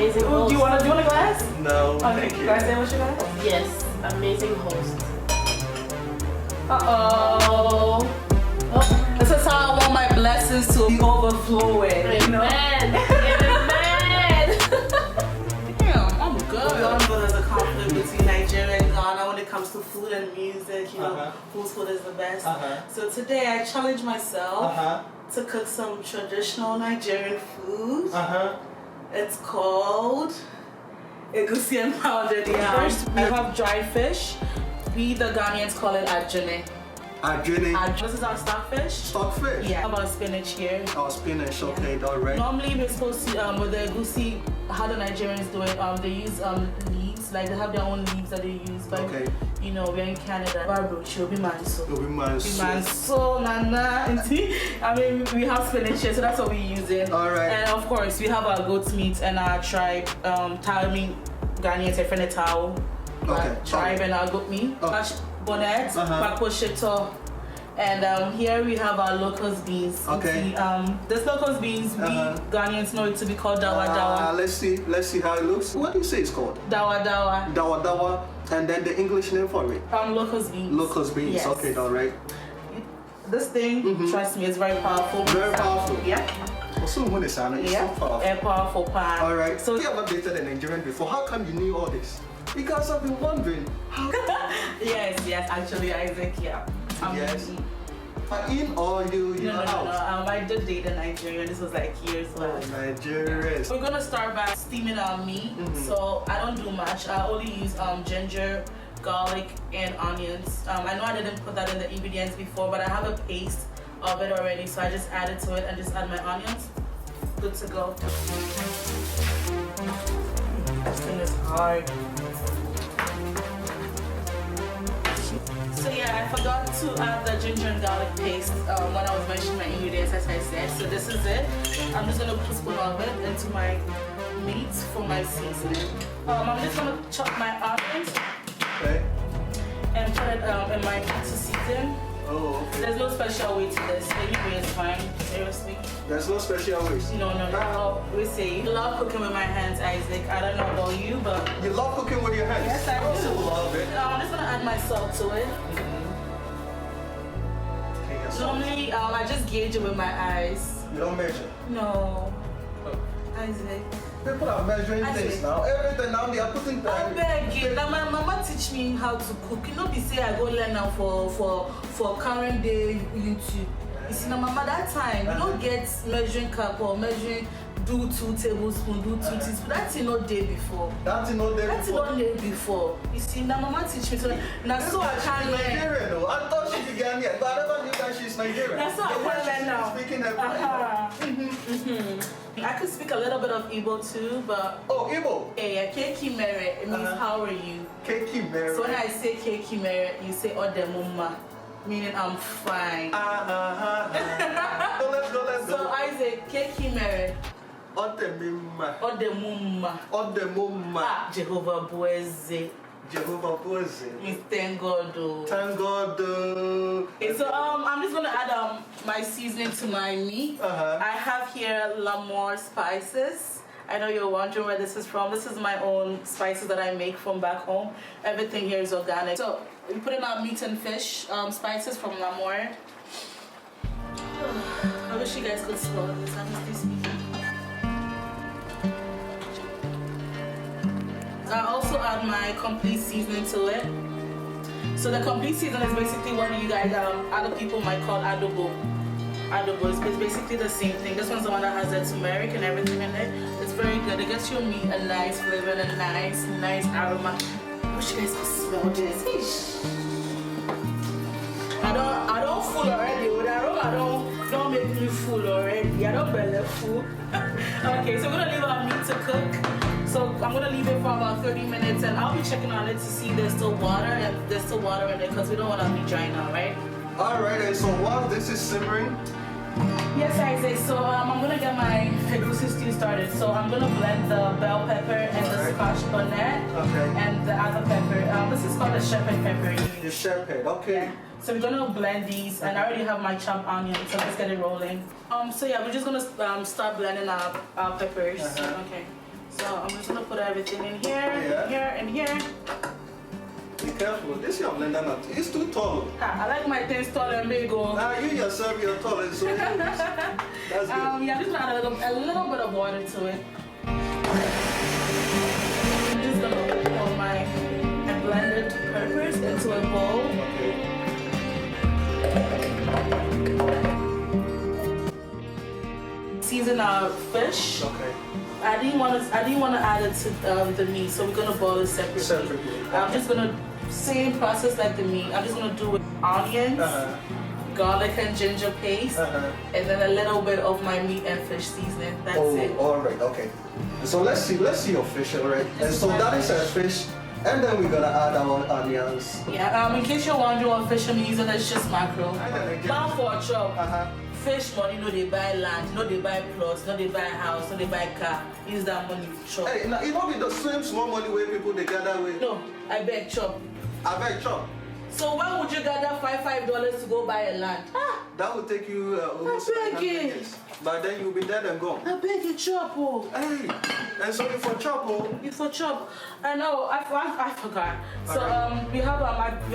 amazing host. Do you want a glass? No, Okay, thank you. glass sandwich you got? Yes, amazing host. Uh-oh. Oh, this is how I want my blessings to be overflowing. Amen. You know? Amen. Damn, I'm good. We all know there's a conflict between Nigeria and Ghana when it comes to food and music, you know, whose food is the best. So today I challenge myself to cook some traditional Nigerian food. It's called Egusi and pounded yam. First, we have dry fish. We, the Ghanaians, call it ajene. Ajene. This is our stockfish. Stockfish? Yeah. How about spinach here? Oh, spinach, okay, alright. Normally we're supposed to, with the egusi, how the Nigerians do it, they use leaves, like they have their own leaves that they use, but you know, we're in Canada. Obi manso, nana, I mean, we have spinach here, so that's what we use it. Alright. And of course, we have our goat meat and our tribe, Ghanaians, Tao, tribe and our goat meat. Bonnet, pakoshito, and here we have our locust beans. Okay. This locust beans, we Ghanaians know it to be called dawa dawa. Let's see how it looks. What do you say it's called? Dawa dawa. Dawa dawa, and then the English name for it? Locust beans. Locust beans. Yes. Okay, alright. This thing, trust me, it's very powerful. Very powerful. Yeah. Also, when it's so powerful. A powerful pan. Alright. So you have dated a Nigerian before. How come you knew all this? Because I've been wondering how. yes, actually, Isaac, yeah. Yes. In or you no, out? No. I did date a Nigerian. This was like years ago. Nigerians. We're gonna start by steaming our meat. So I don't do much. I only use ginger, garlic, and onions. I know I didn't put that in the ingredients before, but I have a paste of it already. So I just add it to it and just add my onions. Good to go. This thing is hard. So yeah, I forgot to add the ginger and garlic paste when I was mentioning my ingredients, as I said. So this is it. I'm just gonna put a spoon of it into my meat for my seasoning. I'm just gonna chop my onions and put it in my meat to season. Oh, okay. There's no special way to this. Anyway, it's fine. Seriously. There's no special ways? No. We say, I love cooking with my hands, Isaac. I don't know about you, but... You love cooking with your hands? Yes, I do. Also love it. I'm just gonna add my salt to it. Normally, I just gauge it with my eyes. You don't measure? No. Isaac. People are measuring things now. Everything now they are putting I beg you. Now my mama teach me how to cook. You know, be say I go learn now for current day YouTube. You see, now mama that time you don't get measuring cup or measuring do 2 tablespoons, do 2 teaspoons. That's not day before. That's not day before. You see, now mama teach me so now so I can't learn. Nigerian though. I thought she began yet, but I never knew that she's Nigerian. That's what I can't learn now. Speaking I could speak a little bit of Igbo too, but... Oh, Igbo? Yeah, Keiki Mere, it means how are you? Keiki Mere. So when I say Keiki Mere, you say Odemumma, meaning I'm fine. So let's go. So Isaac, Keiki Mere. Odemumma. Ah, Jehovah Boeze. Thank God. Thank God. Okay, so I'm just gonna add my seasoning to my meat. I have here Lamore spices. I know you're wondering where this is from. This is my own spices that I make from back home. Everything here is organic. So we put in our meat and fish spices from Lamore. I wish you guys could smell this. I'm just speaking. I also add my complete seasoning to it. So the complete seasoning is basically what you guys, other people might call adobo. Adobo is basically the same thing. This one's the one that has the turmeric and everything in it. It's very good. It gets your meat a nice flavor and a nice aroma. I wish you guys could smell this. I don't full already. With the aroma, don't make me full already. I don't belly full. Okay, so we're gonna leave our meat to cook. So I'm gonna leave it for about 30 minutes and I'll be checking on it to see there's still water and there's still water in it because we don't want to be dry now, right? Alright, and so while this is simmering? Yes, Isaac. So I'm gonna get my egusi stew started. So I'm gonna blend the bell pepper and the scotch bonnet and the other pepper. This is called the shepherd pepper. The shepherd, okay. Yeah. So we're gonna blend these and I already have my chopped onion, so let's get it rolling. So yeah, we're just gonna start blending our peppers. Okay. So I'm just gonna put everything in here, here, and here. Be careful. This your blender not. It's too tall. I like my things tall and big. Oh. You yourself, you're tall and so. That's good. Yeah, just add a little bit of water to it. I'm just gonna pour my blended peppers into a bowl. Season our fish. Okay. I didn't want to add it to the meat, so we're gonna boil it separately. I'm just gonna same process like the meat. I'm just gonna do with onions, garlic and ginger paste, and then a little bit of my meat and fish seasoning. That's it. All right. Okay. So let's see your fish, all right? And so that is our fish. And then we're gonna add our onions. Yeah, in case you're wondering what fish I'm using, it's just mackerel. Now for a chop. Fish money, no they buy land, no they buy plots, no they buy house, no they buy car. Use that money to chop. Hey, now, it don't be the same small money where people they gather with. No, I beg chop. I beg chop. So why would you gather $5 to go buy a land? That would take you almost I beg 100 you. years. But then you'll be dead and gone. I beg you chop, oh. Hey, and so for chop, oh. It's for chop. I know, I forgot. So we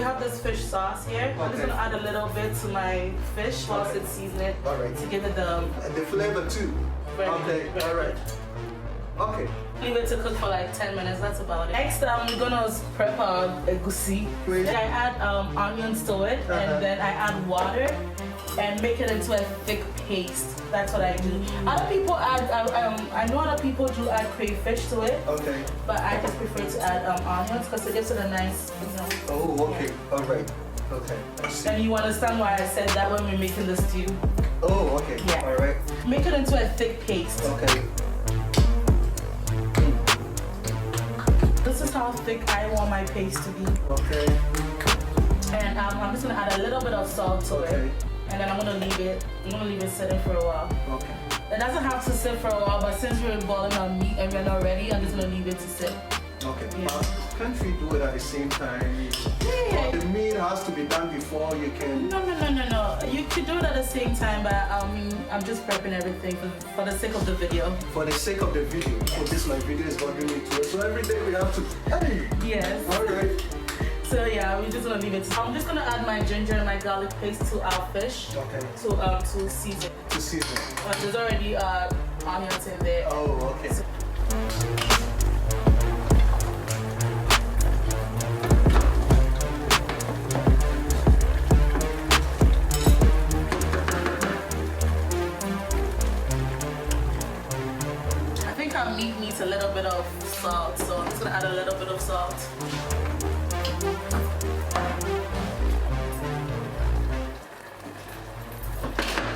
have this fish sauce here. I'm just gonna add a little bit to my fish whilst it's seasoned to give it the flavor too. Okay, all right. Okay. Leave it to cook for like 10 minutes, that's about it. Next, we're gonna prep our egusi. I add onions to it, and then I add water and make it into a thick paste. That's what I do. Other people add, I know other people do add crayfish to it. Okay. But I just prefer to add onions because it gives it a nice, Oh, okay. All right. Okay. I see. And you understand why I said that when we're making the stew? Oh, okay. Yeah. All right. Make it into a thick paste. Okay. This is how thick I want my paste to be. Okay. And I'm just gonna add a little bit of salt to it. And then I'm gonna leave it sitting for a while. Okay. It doesn't have to sit for a while, but since we're boiling our meat and we're not ready, I'm just gonna leave it to sit. Okay. Yeah. Can't we do it at the same time? Yeah. The meat has to be done before you can. No. You can do it at the same time, but I'm just prepping everything for the sake of the video. For the sake of the video. So this my video is bothering me too. So every day we have to. Hey. Yes. All right. So yeah, we're just gonna leave it. I'm just gonna add my ginger and my garlic paste to our fish. Okay. To season. To season. There's already onions in there. Oh, okay. I think our meat needs a little bit of salt, so I'm just gonna add a little bit of salt.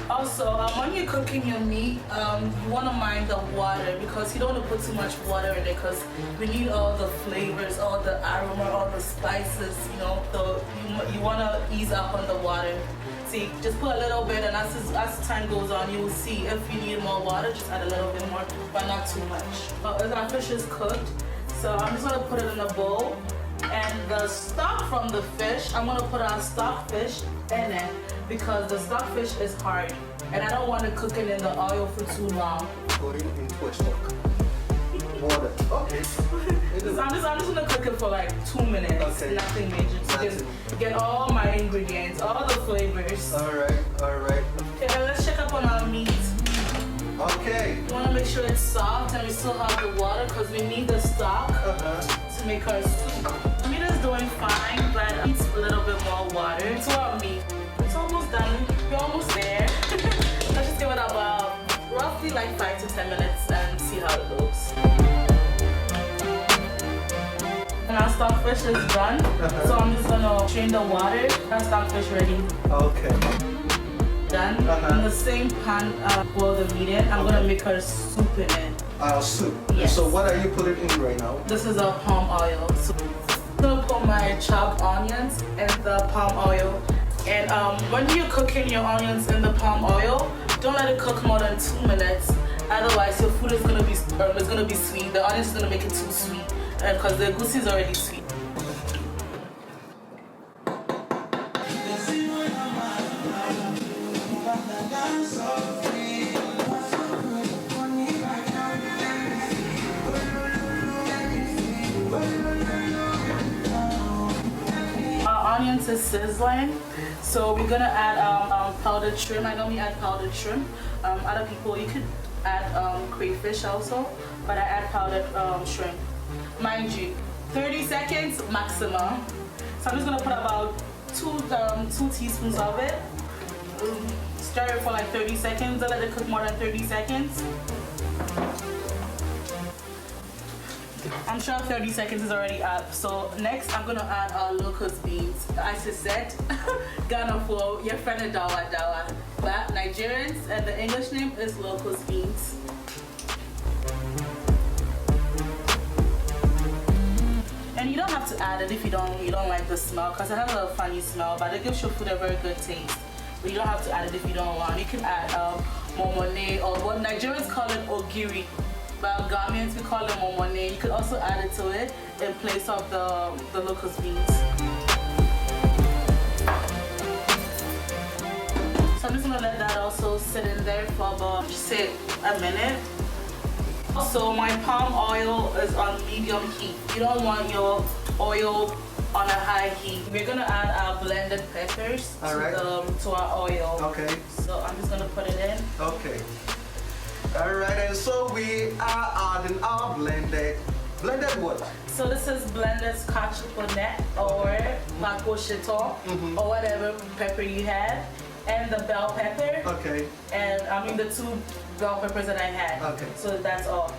Also, when you're cooking your meat, you want to mind the water because you don't want to put too much water in it because we need all the flavors, all the aroma, all the spices, so you want to ease up on the water. See, just put a little bit, and as time goes on, you will see if you need more water, just add a little bit more, but not too much. But our fish is cooked, so I'm just going to put it in a bowl. And the stock from the fish, I'm gonna put our stockfish in it because the stockfish is hard and I don't want to cook it in the oil for too long. Put it into a stock. Water. Okay. So I'm just gonna cook it for like 2 minutes. Okay. Nothing major. So just get all my ingredients, all the flavors. Alright. Okay, now let's check up on our meat. Okay. You wanna make sure it's soft and we still have the water because we need the stock to make our soup. Meat is doing fine, but it needs a little bit more water. To our meat. It's almost done. We're almost there. Let's just give it about roughly like 5 to 10 minutes and see how it goes. And our stockfish is done, so I'm just gonna drain the water. Our stockfish ready. Okay. Done. In the same pan, boil the meat in. I'm gonna make her soup in it. Our soup. Yes. So what are you putting in right now? This is a palm oil. So I'm gonna put my chopped onions in the palm oil. And when you're cooking your onions in the palm oil, don't let it cook more than 2 minutes. Otherwise, your food is gonna be sweet. The onions is gonna make it too sweet because the egusi is already sweet. onions is sizzling, so we're gonna add powdered shrimp. I normally add powdered shrimp. Other people, you could add crayfish also, but I add powdered shrimp. Mind you, 30 seconds maximum. So I'm just gonna put about two teaspoons of it. Stir it for like 30 seconds. Don't let it cook more than 30 seconds. I'm sure 30 seconds is already up. So next I'm gonna add our locust beans. As I said, Ghana for your friend dawa dawa. But Nigerians, and the English name is locust beans. And you don't have to add it if you don't like the smell, because it has a funny smell, but it gives your food a very good taste. But you don't have to add it if you don't want. You can add momone, or what Nigerians call it ogiri. But Ghanaians, we call it momone. You could also add it to it in place of the locust beans. So I'm just gonna let that also sit in there for about, say, a minute. Also, my palm oil is on medium heat. You don't want your oil on a high heat. We're gonna add our blended peppers to our oil. Okay. So I'm just gonna put it in. Okay. Alright, and so we are adding our blended what? So this is blended scotch bonnet or makoshito or whatever pepper you have, and the bell pepper. Okay. And I mean the 2 bell peppers that I had. Okay. So that's all.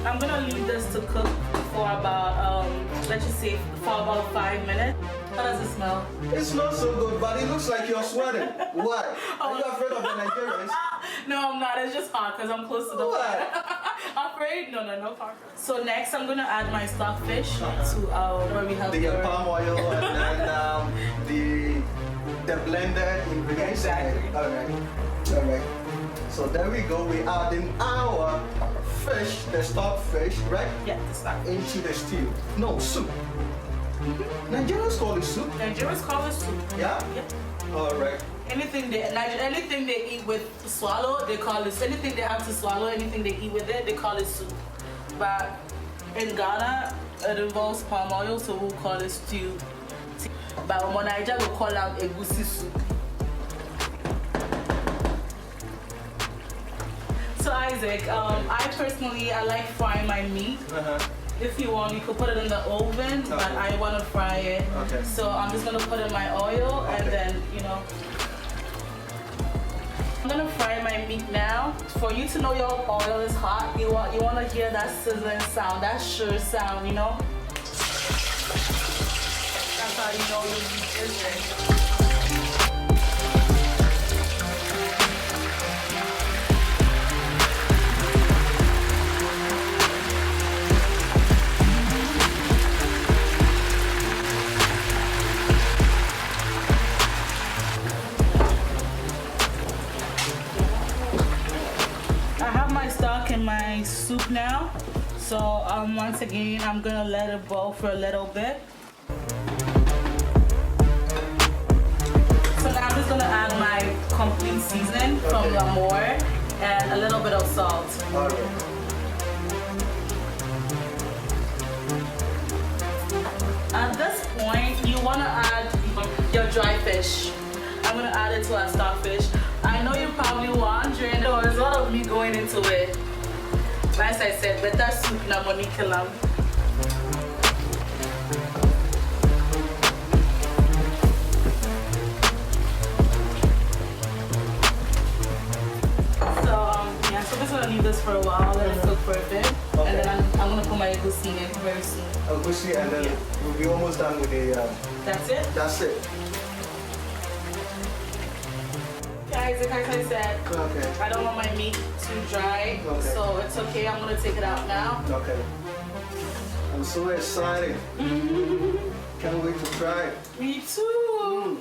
I'm gonna leave this to cook for about let's just say for about 5 minutes. How does it smell? It smells so good, but it looks like you're sweating. Why? Are you afraid of the Nigerians? No, I'm not. It's just hot because I'm close to the fire. Afraid? No fire. So next, I'm gonna add my stockfish to where we have the palm oil and then the blended ingredients. Exactly. Alright. So there we go. We're adding our fish, the stockfish, right? Yeah, the stockfish. Into the stew. No, soup. Nigerians call it soup. Nigerians call it soup. Yeah? Yep. Alright. Anything they eat with swallow, they call it. Anything they have to swallow, anything they eat with it, they call it soup. But in Ghana, it involves palm oil, so we'll call it stew. But in Nigeria, we'll call it egusi soup. So Isaac, I personally like frying my meat. If you want, you could put it in the oven, but I want to fry it. Okay. So I'm just going to put in my oil and then, I'm going to fry my meat now. For you to know your oil is hot, you want to hear that sizzling sound, that sure sound, That's how you know your meat is ready. My soup now, so once again I'm gonna let it boil for a little bit. So now I'm just gonna add my complete seasoning from L'Amour and a little bit of salt. At this point, you wanna add your dry fish. I'm gonna add it to our stockfish. I know you're probably wondering, there's a lot of meat going into it. As I said, better soup na money kill 'em. So we're just gonna leave this for a while, let it cook for a bit, and then I'm gonna put my egusi in very soon. Agushi, and then we'll be almost done with the. That's it. That's it. Guys, like I said, Okay. I don't want my meat too dry, so it's okay. I'm gonna take it out now. Okay. I'm so excited. Can't wait to try it. Me too.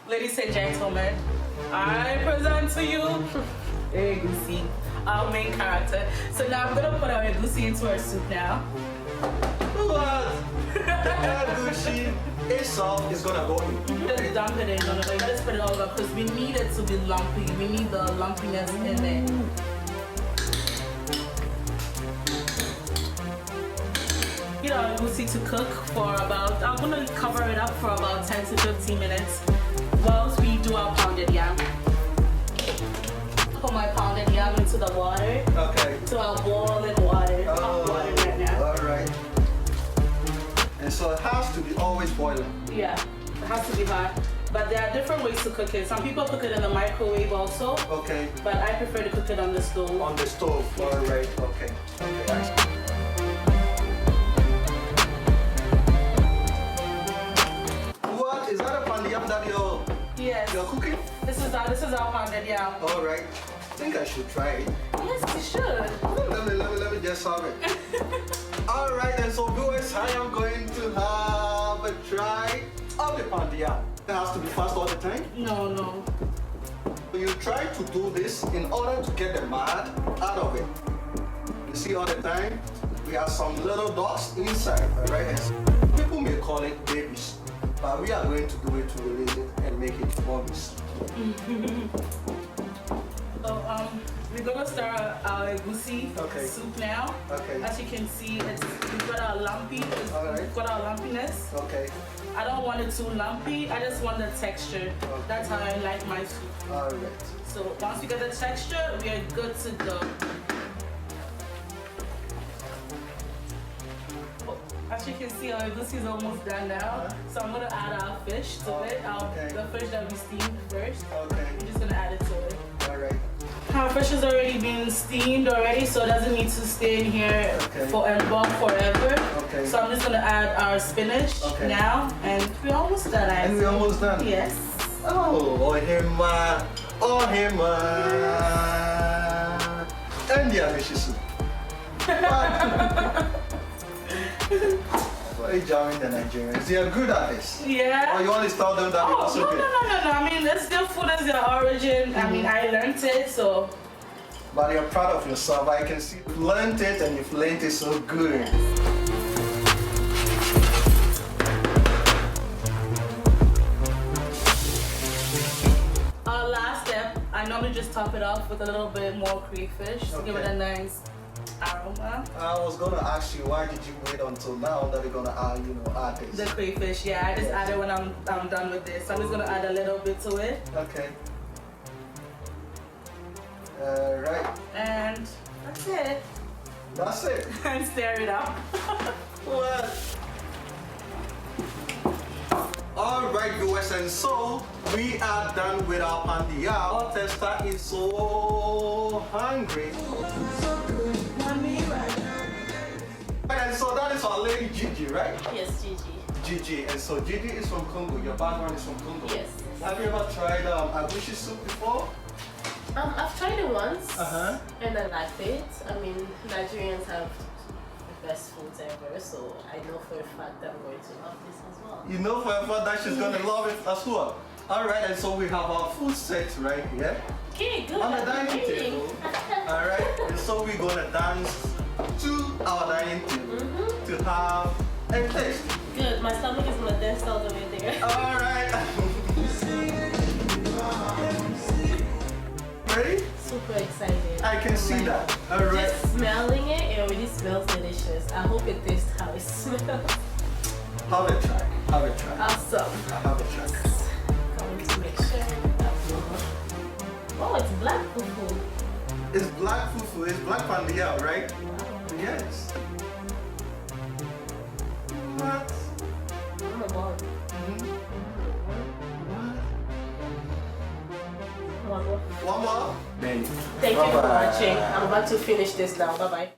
Ladies and gentlemen, I present to you Egusi, our main character. So now I'm gonna put our Egusi into our soup now. What? Egusi itself is gonna go in. Just dump it in. No, you gotta spread it all over because we need it to be lumpy. We need the lumpiness in there. get our egusi to cook for about, I'm gonna cover it up for about 10 to 15 minutes whilst we do our pounded yam. Put my pounded yam into the water. Okay. To our boiling water. Hot water right now. Alright. And so it has to be always boiling. Yeah, it has to be hot. But there are different ways to cook it. Some people cook it in the microwave also. Okay. But I prefer to cook it on the stove. On the stove. Yeah. Alright, okay. What? Is that a pan yam that you're cooking? This is our pounded yam. Alright. I think I should try it. Yes, you should. Let me just have it. Alright, and so viewers, I am going to have a try of the pan yam. It has to be fast all the time. No. You try to do this in order to get the mud out of it. You see all the time, we have some little dogs inside, alright? And people may call it babies, but we are going to do it to release it and make it mummies. So we're gonna start our egusi soup now. Okay. As you can see, we've got our lumpiness. Okay. I don't want it too lumpy. I just want the texture. Okay. That's how I like my soup. Alright. So once we get the texture, we are good to go. As you can see, our egusi is almost done now. So I'm gonna add our fish to it. The fish that we steamed first. Okay. I'm just gonna add it to it. Alright. Our fish has already been steamed already, so it doesn't need to stay in here and boil forever. Okay. So I'm just gonna add our spinach now, and we're almost done. And we're almost done? Yes. Oh, Ohemaa, Ohemaa. And the agushi soup. Why are you jamming the Nigerians? They are good at this. Yeah. Or you always tell them that it's okay? No. I mean, that's their food, that's their origin. I mean, I learned it, so. But you're proud of yourself. I can see you've learned it and you've learned it so good. Our last step, I normally just top it off with a little bit more crayfish to give it a nice aroma. I was gonna ask you, why did you wait until now that you're gonna add this? The crayfish, yeah, I just add it when I'm done with this. I'm just gonna add a little bit to it. Okay. Right. And that's it. That's it. And stir it up. What? Alright viewers, and so we are done with our pandia. Our tester is so hungry. And so that is our lady Gigi, right? Yes, Gigi. Gigi, and so Gigi is from Congo. Your background is from Congo. Yes. Have you ever tried agushi soup before? I've tried it once, Uh-huh. and I liked it. I mean, Nigerians have the best foods ever, so I know for a fact that I'm going to love this as well. You know for a fact that she's gonna love it as well. Alright, and so we have our food set right here Okay, good. on the dining table. Alright, and so we're gonna dance to our dining table to have a taste. Good, my stomach is gonna dance all the way there. Alright. Ready? Super excited. I can see that. Alright. Just smelling it, it already smells delicious. I hope it tastes how it smells. Have a try. Have a try. Awesome. Have a try. Going to make sure that oh, it's black fufu. It's black fufu. It's black pandia, right? Wow. Yes. What? I'm a ball. One more. One more? Many. Thank you for watching. I'm about to finish this now. Bye bye.